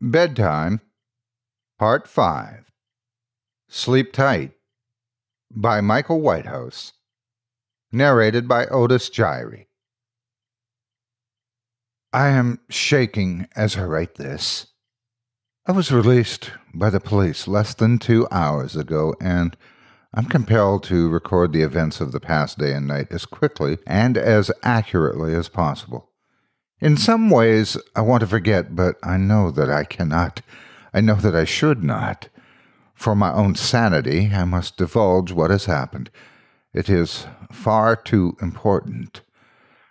Bedtime, Part 5. Sleep Tight by Michael Whitehouse. Narrated by Otis Jiry. I am shaking as I write this. I was released by the police less than 2 hours ago, and I'm compelled to record the events of the past day and night as quickly and as accurately as possible. In some ways, I want to forget, but I know that I cannot. I know that I should not. For my own sanity, I must divulge what has happened. It is far too important.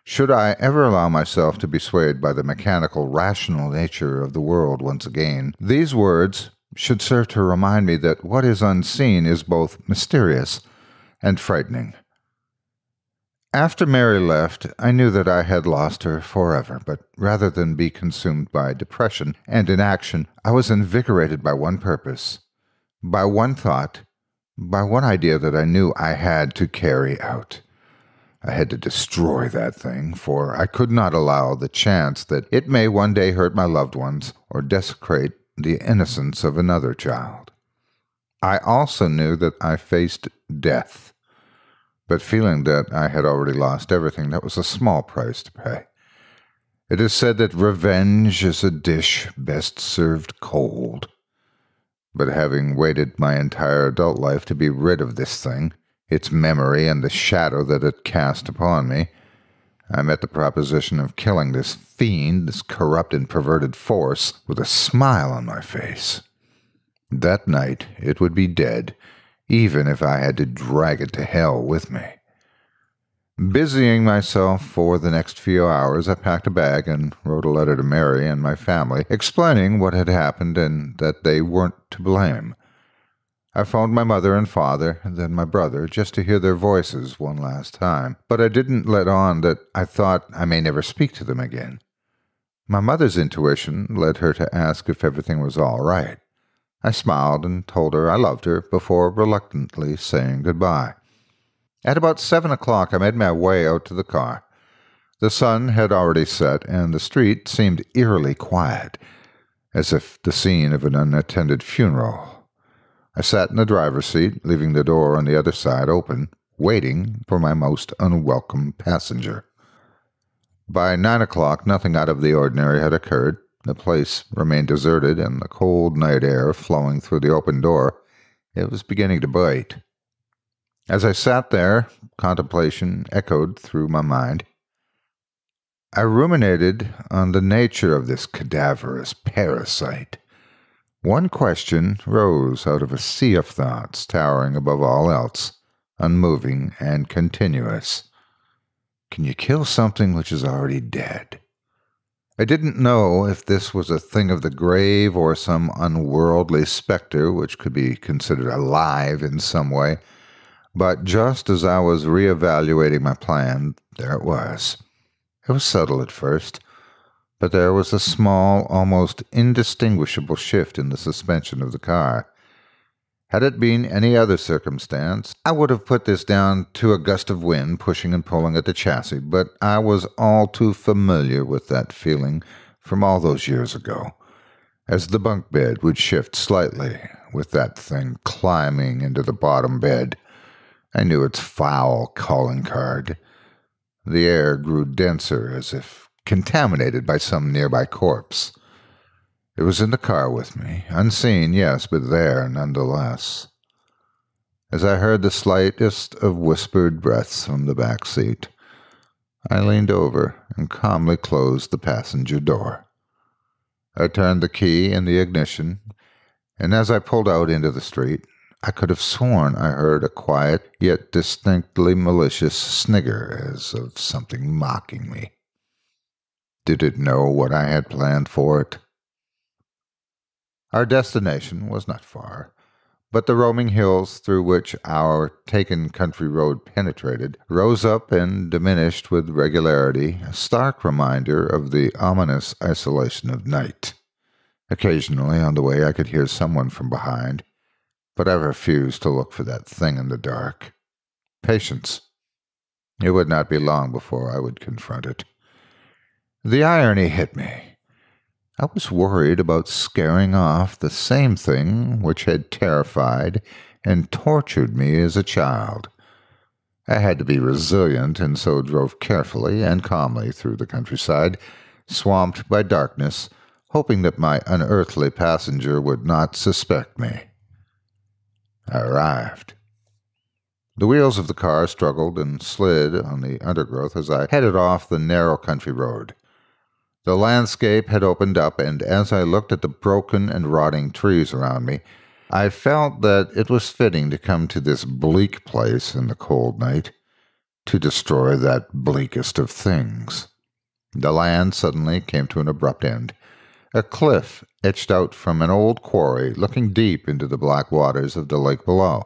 Should I ever allow myself to be swayed by the mechanical, rational nature of the world once again, these words should serve to remind me that what is unseen is both mysterious and frightening. After Mary left, I knew that I had lost her forever, but rather than be consumed by depression and inaction, I was invigorated by one purpose, by one thought, by one idea that I knew I had to carry out. I had to destroy that thing, for I could not allow the chance that it may one day hurt my loved ones or desecrate the innocence of another child. I also knew that I faced death. But feeling that I had already lost everything, that was a small price to pay. It is said that revenge is a dish best served cold. But having waited my entire adult life to be rid of this thing, its memory and the shadow that it cast upon me, I met the proposition of killing this fiend, this corrupt and perverted force, with a smile on my face. That night it would be dead, even if I had to drag it to hell with me. Busying myself for the next few hours, I packed a bag and wrote a letter to Mary and my family, explaining what had happened and that they weren't to blame. I phoned my mother and father, and then my brother, just to hear their voices one last time, but I didn't let on that I thought I may never speak to them again. My mother's intuition led her to ask if everything was all right. I smiled and told her I loved her before reluctantly saying goodbye. At about 7 o'clock, I made my way out to the car. The sun had already set, and the street seemed eerily quiet, as if the scene of an unattended funeral. I sat in the driver's seat, leaving the door on the other side open, waiting for my most unwelcome passenger. By 9 o'clock, nothing out of the ordinary had occurred. The place remained deserted, and the cold night air flowing through the open door, it was beginning to bite. As I sat there, contemplation echoed through my mind. I ruminated on the nature of this cadaverous parasite. One question rose out of a sea of thoughts towering above all else, unmoving and continuous. Can you kill something which is already dead? I didn't know if this was a thing of the grave or some unworldly specter which could be considered alive in some way, but just as I was reevaluating my plan, there it was. It was subtle at first, but there was a small, almost indistinguishable shift in the suspension of the car. Had it been any other circumstance, I would have put this down to a gust of wind pushing and pulling at the chassis, but I was all too familiar with that feeling from all those years ago, as the bunk bed would shift slightly with that thing climbing into the bottom bed. I knew its foul calling card. The air grew denser, as if contaminated by some nearby corpse. It was in the car with me, unseen, yes, but there nonetheless. As I heard the slightest of whispered breaths from the back seat, I leaned over and calmly closed the passenger door. I turned the key in the ignition, and as I pulled out into the street, I could have sworn I heard a quiet yet distinctly malicious snigger as of something mocking me. Did it know what I had planned for it? Our destination was not far, but the roaming hills through which our taken country road penetrated rose up and diminished with regularity, a stark reminder of the ominous isolation of night. Occasionally on the way I could hear someone from behind, but I refused to look for that thing in the dark. Patience. It would not be long before I would confront it. The irony hit me. I was worried about scaring off the same thing which had terrified and tortured me as a child. I had to be resilient, and so drove carefully and calmly through the countryside, swamped by darkness, hoping that my unearthly passenger would not suspect me. I arrived. The wheels of the car struggled and slid on the undergrowth as I headed off the narrow country road. The landscape had opened up, and as I looked at the broken and rotting trees around me, I felt that it was fitting to come to this bleak place in the cold night, to destroy that bleakest of things. The land suddenly came to an abrupt end. A cliff etched out from an old quarry, looking deep into the black waters of the lake below.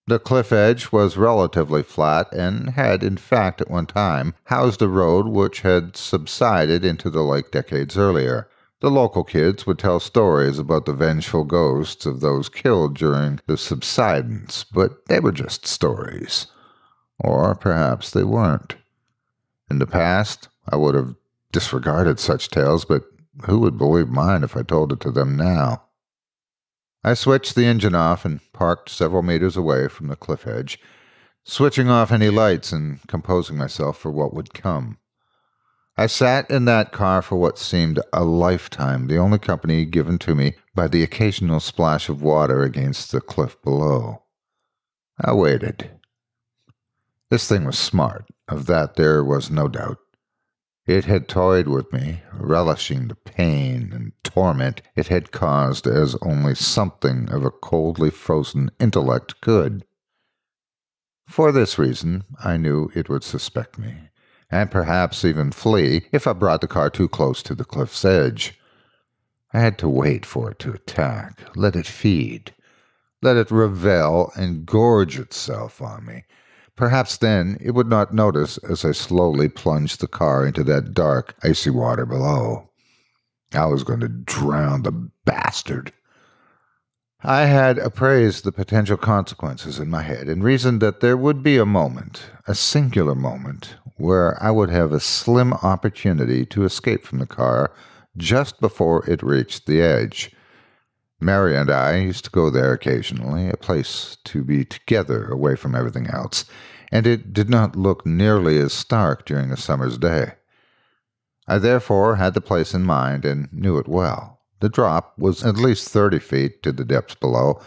The cliff edge was relatively flat and had, in fact, at one time, housed a road which had subsided into the lake decades earlier. The local kids would tell stories about the vengeful ghosts of those killed during the subsidence, but they were just stories. Or perhaps they weren't. In the past, I would have disregarded such tales, but who would believe mine if I told it to them now? I switched the engine off and parked several meters away from the cliff edge, switching off any lights and composing myself for what would come. I sat in that car for what seemed a lifetime, the only company given to me by the occasional splash of water against the cliff below. I waited. This thing was smart, of that there was no doubt. It had toyed with me, relishing the pain and torment it had caused as only something of a coldly frozen intellect could. For this reason, I knew it would suspect me, and perhaps even flee if I brought the car too close to the cliff's edge. I had to wait for it to attack, let it feed, let it revel and gorge itself on me. Perhaps then it would not notice as I slowly plunged the car into that dark, icy water below. I was going to drown the bastard. I had appraised the potential consequences in my head and reasoned that there would be a moment, a singular moment, where I would have a slim opportunity to escape from the car just before it reached the edge. Mary and I used to go there occasionally, a place to be together away from everything else, and it did not look nearly as stark during a summer's day. I therefore had the place in mind and knew it well. The drop was at least 30 feet to the depths below,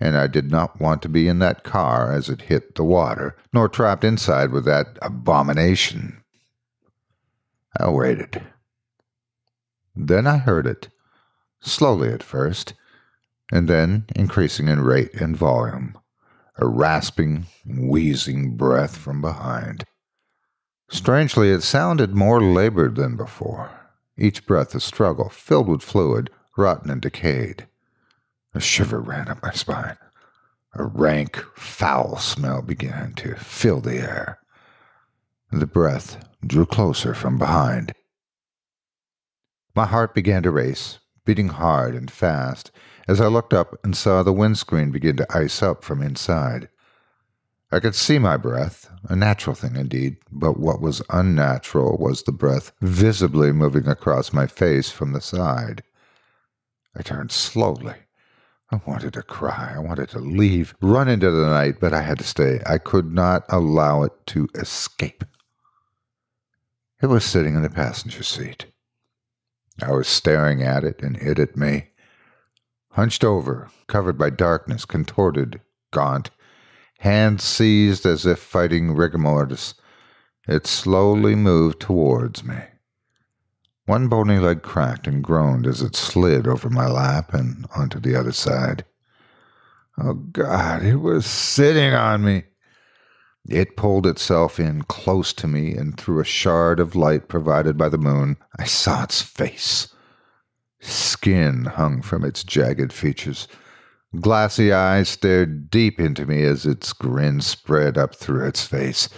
and I did not want to be in that car as it hit the water, nor trapped inside with that abomination. I waited. Then I heard it, slowly at first, and then increasing in rate and volume, a rasping, wheezing breath from behind. Strangely, it sounded more labored than before, each breath a struggle, filled with fluid, rotten and decayed. A shiver ran up my spine. A rank, foul smell began to fill the air. The breath drew closer from behind. My heart began to race, beating hard and fast, as I looked up and saw the windscreen begin to ice up from inside. I could see my breath, a natural thing indeed, but what was unnatural was the breath visibly moving across my face from the side. I turned slowly. I wanted to cry. I wanted to leave, run into the night, but I had to stay. I could not allow it to escape. It was sitting in the passenger seat. I was staring at it and it at me. Hunched over, covered by darkness, contorted, gaunt, hands seized as if fighting rigor mortis, it slowly moved towards me. One bony leg cracked and groaned as it slid over my lap and onto the other side. Oh, God, it was sitting on me. It pulled itself in close to me, and through a shard of light provided by the moon, I saw its face. Skin hung from its jagged features. Glassy eyes stared deep into me as its grin spread up through its face,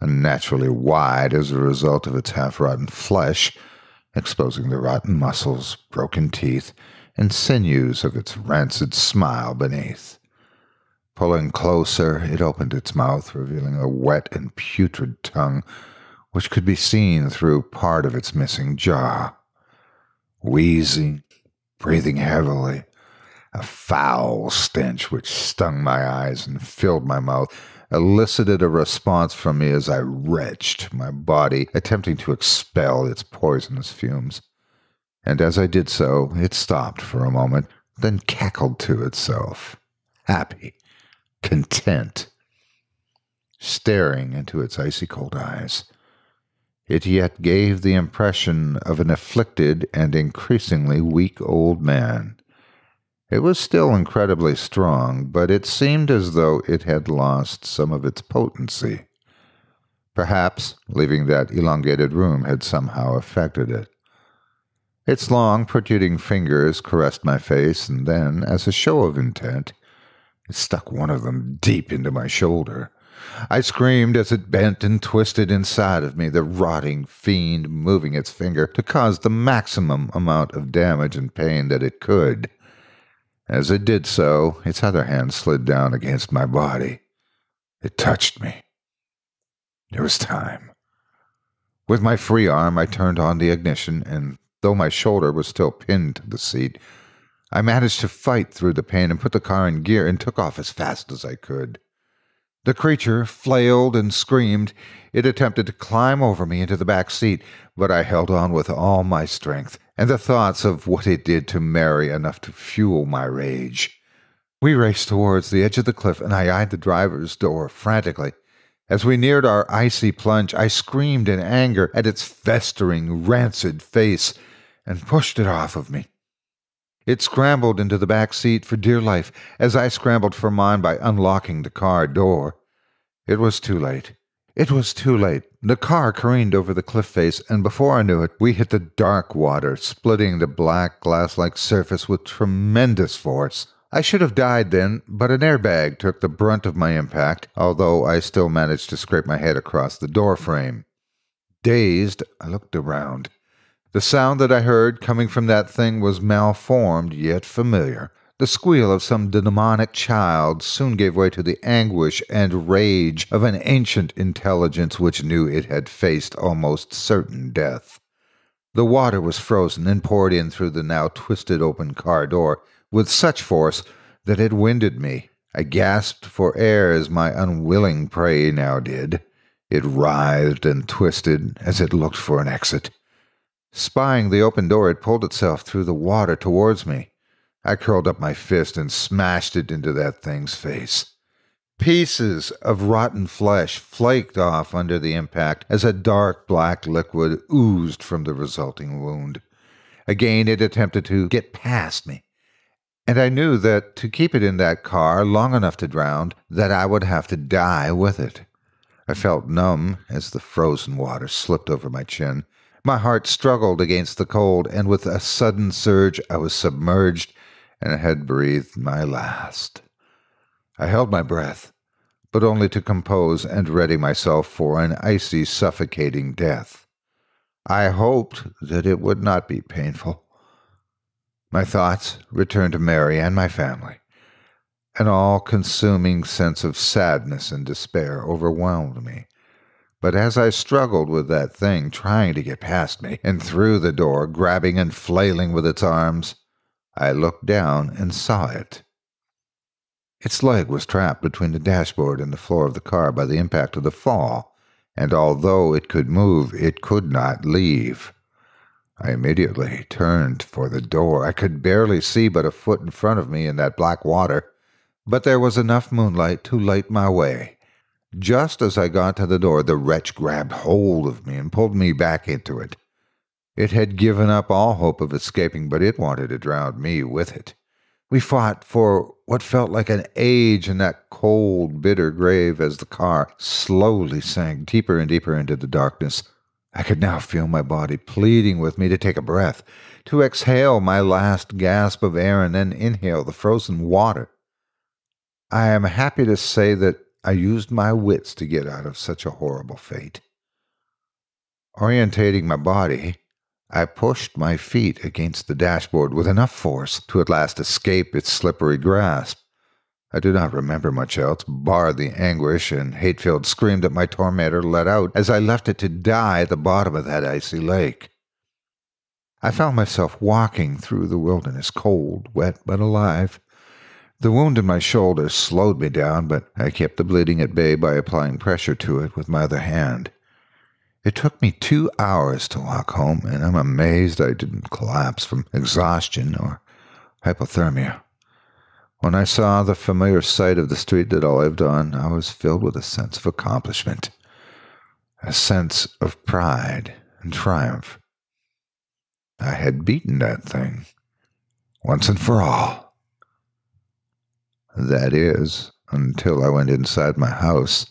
unnaturally wide as a result of its half-rotten flesh, exposing the rotten muscles, broken teeth, and sinews of its rancid smile beneath. Pulling closer, it opened its mouth, revealing a wet and putrid tongue, which could be seen through part of its missing jaw. wheezing, breathing heavily. A foul stench which stung my eyes and filled my mouth elicited a response from me as I wrenched my body, attempting to expel its poisonous fumes. And as I did so, it stopped for a moment, then cackled to itself, happy, content, staring into its icy cold eyes. It yet gave the impression of an afflicted and increasingly weak old man. It was still incredibly strong, but it seemed as though it had lost some of its potency. Perhaps leaving that elongated room had somehow affected it. Its long, protruding fingers caressed my face, and then, as a show of intent, it stuck one of them deep into my shoulder. I screamed as it bent and twisted inside of me, the rotting fiend moving its finger to cause the maximum amount of damage and pain that it could. As it did so, its other hand slid down against my body. It touched me. It was time. With my free arm, I turned on the ignition, and though my shoulder was still pinned to the seat, I managed to fight through the pain and put the car in gear and took off as fast as I could. The creature flailed and screamed. It attempted to climb over me into the back seat, but I held on with all my strength, and the thoughts of what it did to Mary enough to fuel my rage. We raced towards the edge of the cliff, and I eyed the driver's door frantically. As we neared our icy plunge, I screamed in anger at its festering, rancid face and pushed it off of me. It scrambled into the back seat for dear life as I scrambled for mine by unlocking the car door. It was too late. It was too late. The car careened over the cliff face, and before I knew it, we hit the dark water, splitting the black glass-like surface with tremendous force. I should have died then, but an airbag took the brunt of my impact, although I still managed to scrape my head across the door frame. Dazed, I looked around. The sound that I heard coming from that thing was malformed, yet familiar. The squeal of some demonic child soon gave way to the anguish and rage of an ancient intelligence which knew it had faced almost certain death. The water was frozen and poured in through the now twisted open car door with such force that it winded me. I gasped for air as my unwilling prey now did. It writhed and twisted as it looked for an exit. Spying the open door, it pulled itself through the water towards me. I curled up my fist and smashed it into that thing's face. Pieces of rotten flesh flaked off under the impact as a dark black liquid oozed from the resulting wound. Again it attempted to get past me, and I knew that to keep it in that car long enough to drown, that I would have to die with it. I felt numb as the frozen water slipped over my chin. My heart struggled against the cold, and with a sudden surge I was submerged and had breathed my last. I held my breath, but only to compose and ready myself for an icy, suffocating death. I hoped that it would not be painful. My thoughts returned to Mary and my family. An all-consuming sense of sadness and despair overwhelmed me. But as I struggled with that thing trying to get past me and through the door, grabbing and flailing with its arms, I looked down and saw it. Its leg was trapped between the dashboard and the floor of the car by the impact of the fall, and although it could move, it could not leave. I immediately turned for the door. I could barely see but a foot in front of me in that black water, but there was enough moonlight to light my way. Just as I got to the door, the wretch grabbed hold of me and pulled me back into it. It had given up all hope of escaping, but it wanted to drown me with it. We fought for what felt like an age in that cold, bitter grave as the car slowly sank deeper and deeper into the darkness. I could now feel my body pleading with me to take a breath, to exhale my last gasp of air and then inhale the frozen water. I am happy to say that I used my wits to get out of such a horrible fate. Orientating my body, I pushed my feet against the dashboard with enough force to at last escape its slippery grasp. I do not remember much else, bar the anguish and hate-filled scream that my tormentor let out as I left it to die at the bottom of that icy lake. I found myself walking through the wilderness, cold, wet, but alive. The wound in my shoulder slowed me down, but I kept the bleeding at bay by applying pressure to it with my other hand. It took me 2 hours to walk home, and I'm amazed I didn't collapse from exhaustion or hypothermia. When I saw the familiar sight of the street that I lived on, I was filled with a sense of accomplishment, a sense of pride and triumph. I had beaten that thing, once and for all. That is, until I went inside my house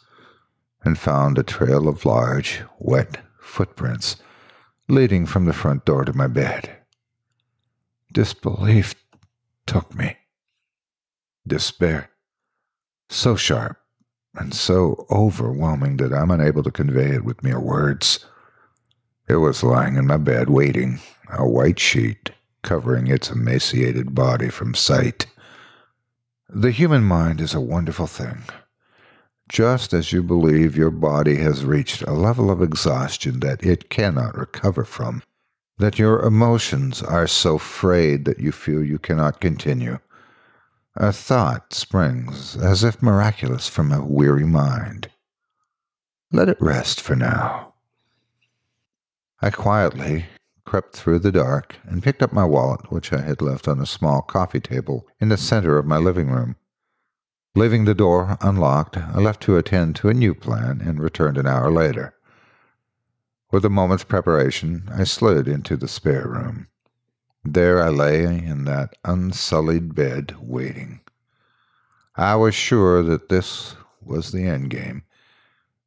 and found a trail of large, wet footprints leading from the front door to my bed. Disbelief took me. Despair, so sharp and so overwhelming that I'm unable to convey it with mere words. It was lying in my bed waiting, a white sheet covering its emaciated body from sight. The human mind is a wonderful thing. Just as you believe your body has reached a level of exhaustion that it cannot recover from, that your emotions are so frayed that you feel you cannot continue, a thought springs as if miraculous from a weary mind. Let it rest for now. I quietly crept through the dark and picked up my wallet, which I had left on a small coffee table in the center of my living room. Leaving the door unlocked, I left to attend to a new plan and returned an hour later. With a moment's preparation, I slid into the spare room. There I lay in that unsullied bed, waiting. I was sure that this was the end game,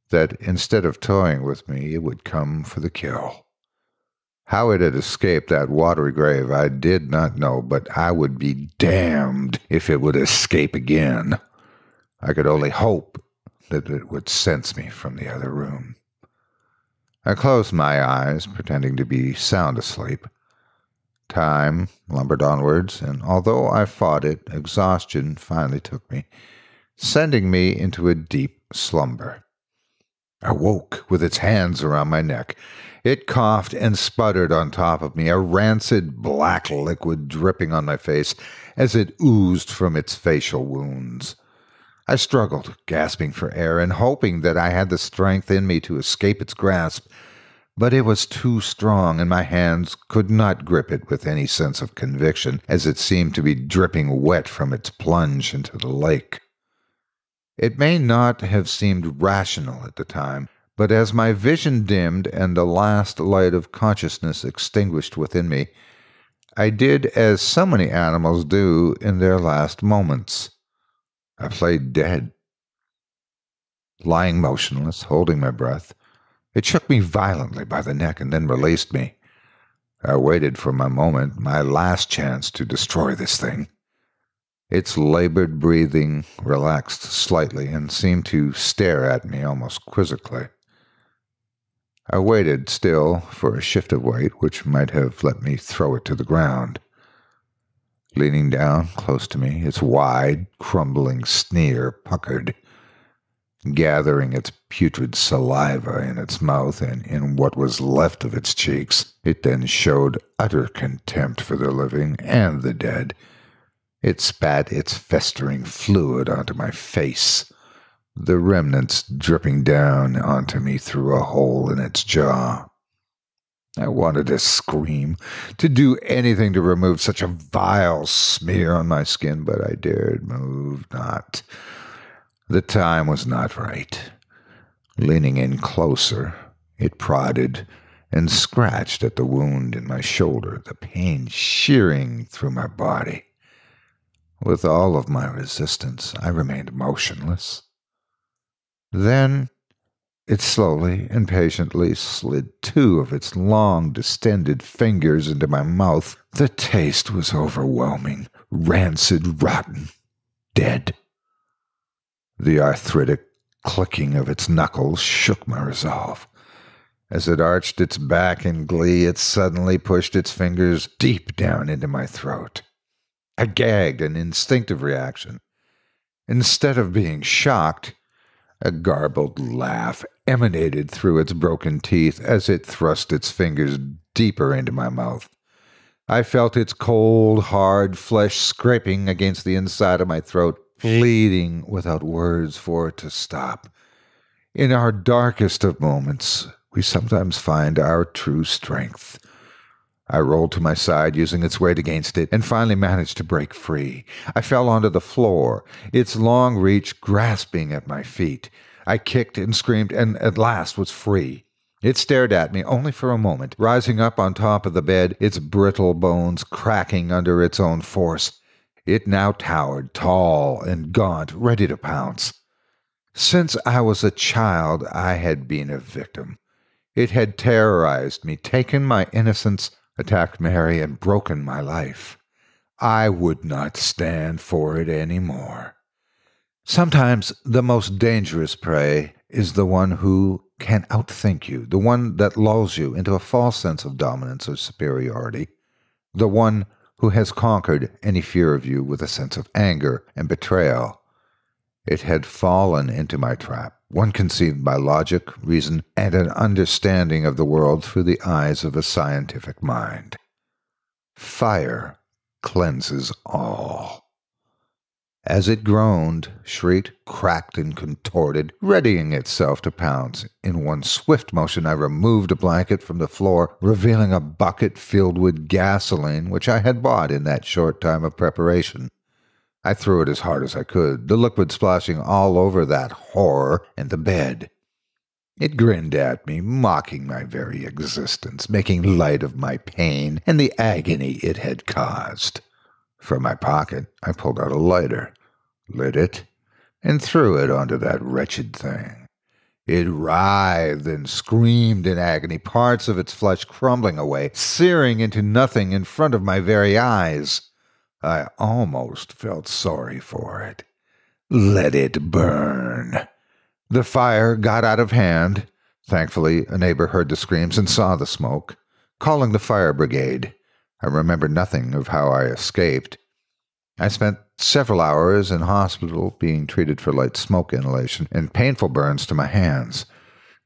that instead of toying with me, it would come for the kill. How it had escaped that watery grave I did not know, but I would be damned if it would escape again. I could only hope that it would sense me from the other room. I closed my eyes, pretending to be sound asleep. Time lumbered onwards, and although I fought it, exhaustion finally took me, sending me into a deep slumber. I woke with its hands around my neck. It coughed and sputtered on top of me, a rancid black liquid dripping on my face as it oozed from its facial wounds. I struggled, gasping for air and hoping that I had the strength in me to escape its grasp, but it was too strong, and my hands could not grip it with any sense of conviction, as it seemed to be dripping wet from its plunge into the lake. It may not have seemed rational at the time, but as my vision dimmed and the last light of consciousness extinguished within me, I did as so many animals do in their last moments. I played dead. Lying motionless, holding my breath, it shook me violently by the neck and then released me. I waited for my moment, my last chance to destroy this thing. Its labored breathing relaxed slightly and seemed to stare at me almost quizzically. I waited still for a shift of weight which might have let me throw it to the ground. Leaning down close to me, its wide, crumbling sneer puckered. Gathering its putrid saliva in its mouth and in what was left of its cheeks, it then showed utter contempt for the living and the dead. It spat its festering fluid onto my face, the remnants dripping down onto me through a hole in its jaw. I wanted to scream, to do anything to remove such a vile smear on my skin, but I dared move not. The time was not right. Leaning in closer, it prodded and scratched at the wound in my shoulder, the pain shearing through my body. With all of my resistance, I remained motionless. Then it slowly and patiently slid 2 of its long, distended fingers into my mouth. The taste was overwhelming, rancid, rotten, dead. The arthritic clicking of its knuckles shook my resolve. As it arched its back in glee, it suddenly pushed its fingers deep down into my throat. I gagged, an instinctive reaction. Instead of being shocked, a garbled laugh emanated through its broken teeth as it thrust its fingers deeper into my mouth. I felt its cold, hard flesh scraping against the inside of my throat, pleading without words for it to stop. In our darkest of moments, we sometimes find our true strength. I rolled to my side, using its weight against it, and finally managed to break free. I fell onto the floor, its long reach grasping at my feet. I kicked and screamed, and at last was free. It stared at me only for a moment, rising up on top of the bed, its brittle bones cracking under its own force. It now towered, tall and gaunt, ready to pounce. Since I was a child, I had been a victim. It had terrorized me, taken my innocence, attacked Mary, and broken my life. I would not stand for it any more. Sometimes the most dangerous prey is the one who can outthink you, the one that lulls you into a false sense of dominance or superiority, the one who has conquered any fear of you with a sense of anger and betrayal. It had fallen into my trap, one conceived by logic, reason, and an understanding of the world through the eyes of a scientific mind. Fire cleanses all. As it groaned, shrieked, cracked, and contorted, readying itself to pounce, in one swift motion I removed a blanket from the floor, revealing a bucket filled with gasoline which I had bought in that short time of preparation. I threw it as hard as I could, the liquid splashing all over that horror and the bed. It grinned at me, mocking my very existence, making light of my pain and the agony it had caused. From my pocket, I pulled out a lighter, lit it, and threw it onto that wretched thing. It writhed and screamed in agony, parts of its flesh crumbling away, searing into nothing in front of my very eyes. I almost felt sorry for it. Let it burn. The fire got out of hand. Thankfully, a neighbor heard the screams and saw the smoke, calling the fire brigade. I remember nothing of how I escaped. I spent several hours in hospital being treated for light smoke inhalation and painful burns to my hands.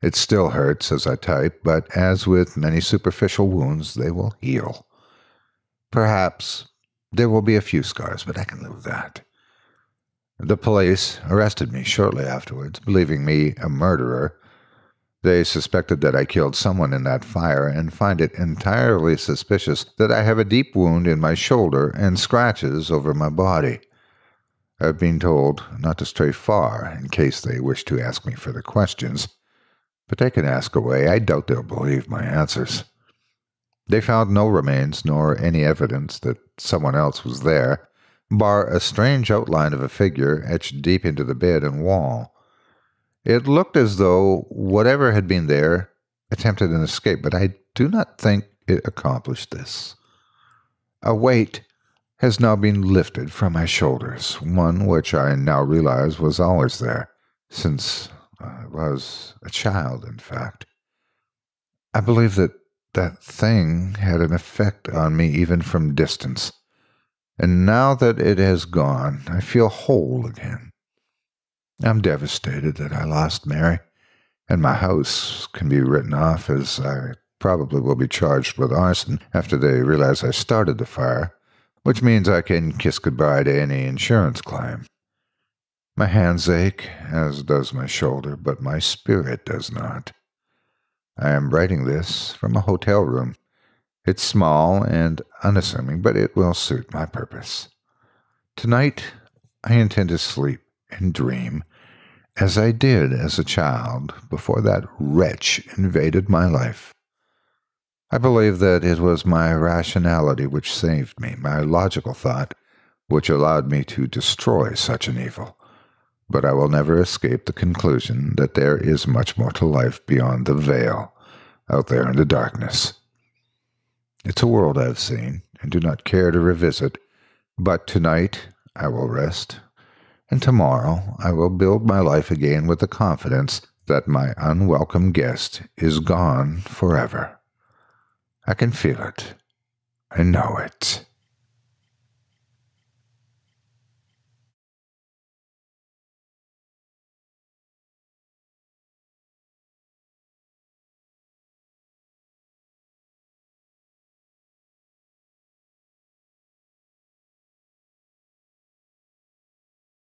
It still hurts as I type, but as with many superficial wounds, they will heal. Perhaps there will be a few scars, but I can live with that. The police arrested me shortly afterwards, believing me a murderer. They suspected that I killed someone in that fire and find it entirely suspicious that I have a deep wound in my shoulder and scratches over my body. I've been told not to stray far in case they wish to ask me further questions, but they can ask away. I doubt they'll believe my answers. They found no remains nor any evidence that someone else was there, bar a strange outline of a figure etched deep into the bed and wall. It looked as though whatever had been there attempted an escape, but I do not think it accomplished this. A weight has now been lifted from my shoulders, one which I now realize was always there, since I was a child, in fact. I believe that thing had an effect on me even from distance, and now that it has gone, I feel whole again. I'm devastated that I lost Mary, and my house can be written off, as I probably will be charged with arson after they realize I started the fire, which means I can kiss goodbye to any insurance claim. My hands ache, as does my shoulder, but my spirit does not. I am writing this from a hotel room. It's small and unassuming, but it will suit my purpose. Tonight, I intend to sleep and dream, as I did as a child before that wretch invaded my life. I believe that it was my rationality which saved me, my logical thought, which allowed me to destroy such an evil. But I will never escape the conclusion that there is much more to life beyond the veil, out there in the darkness. It's a world I've seen and do not care to revisit, but tonight I will rest, and tomorrow I will build my life again with the confidence that my unwelcome guest is gone forever. I can feel it. I know it.